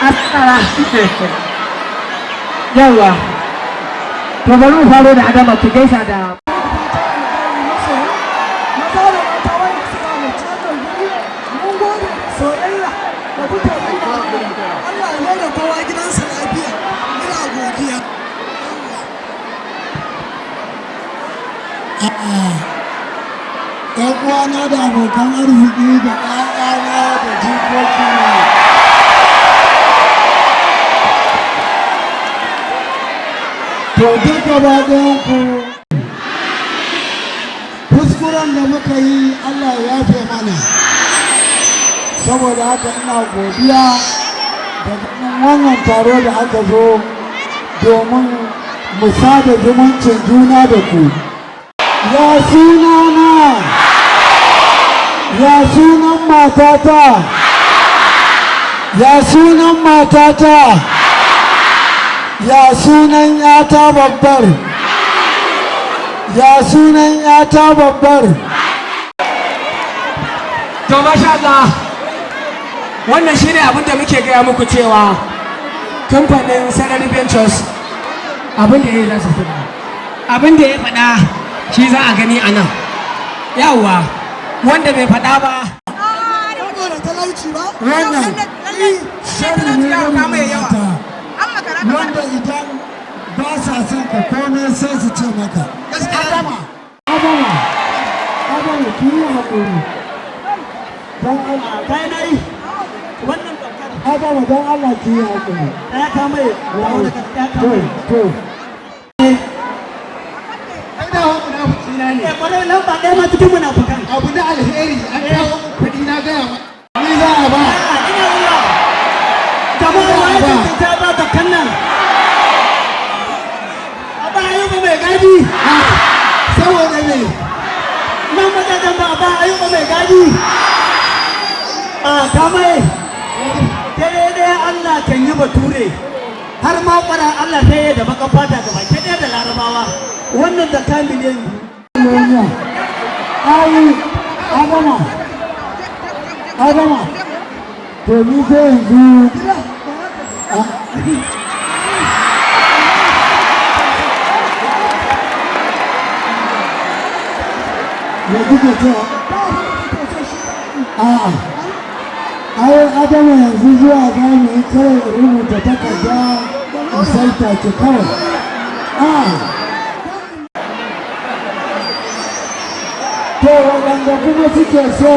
asara yawa to bari mu faro da Adama ki gaisa da ‘yan uwana da abokan arziki da ‘ya'yana da jikoki to duk gaba ɗayanku kuskuren da muka yi Allah ya yafe mana saboda haka ina godiya da wannan taro da aka zo domin mu sada zumuncin juna da ku ya sunana ya sunan matata ya sunan matata ya sunan yata babbar ya sunan yata babbar to masha Allah wannan shine abin da muke gaya muku cewa kamfanin Sarari Ventures abin da yayi za su faɗa abin da ya faɗa shi za a gani a nan yawwa wanda bai faɗa ba wannan shirin ne na mata wanda idan ba sa son ka komai sai su ce maka adama ki yi haƙuri don Allah kai na yi wannan adama don Allah ki yi haƙuri ɗaya ta mai to kwarai lamba ɗaya ma cikin munafukan abu na alheri an kawo kuɗi na gaya ma ni za a ba ina zuwa jama'a wa ya ta ba ta kannan a ba ayyuka mai gadi saboda ne nan majajen ba ba ayyuka mai gadi a kamai daidai Allah kan yi bature har ma kwara Allah ta yi da bakan fata gaba ke ɗaya da larabawa wannan da ka miliyan ai adama to ni sai yanzu ya kuke cewa ai adama yanzu zuwa za mu yi kawai rubuta takarda misalta ke kawai to waɗanda kuma suke so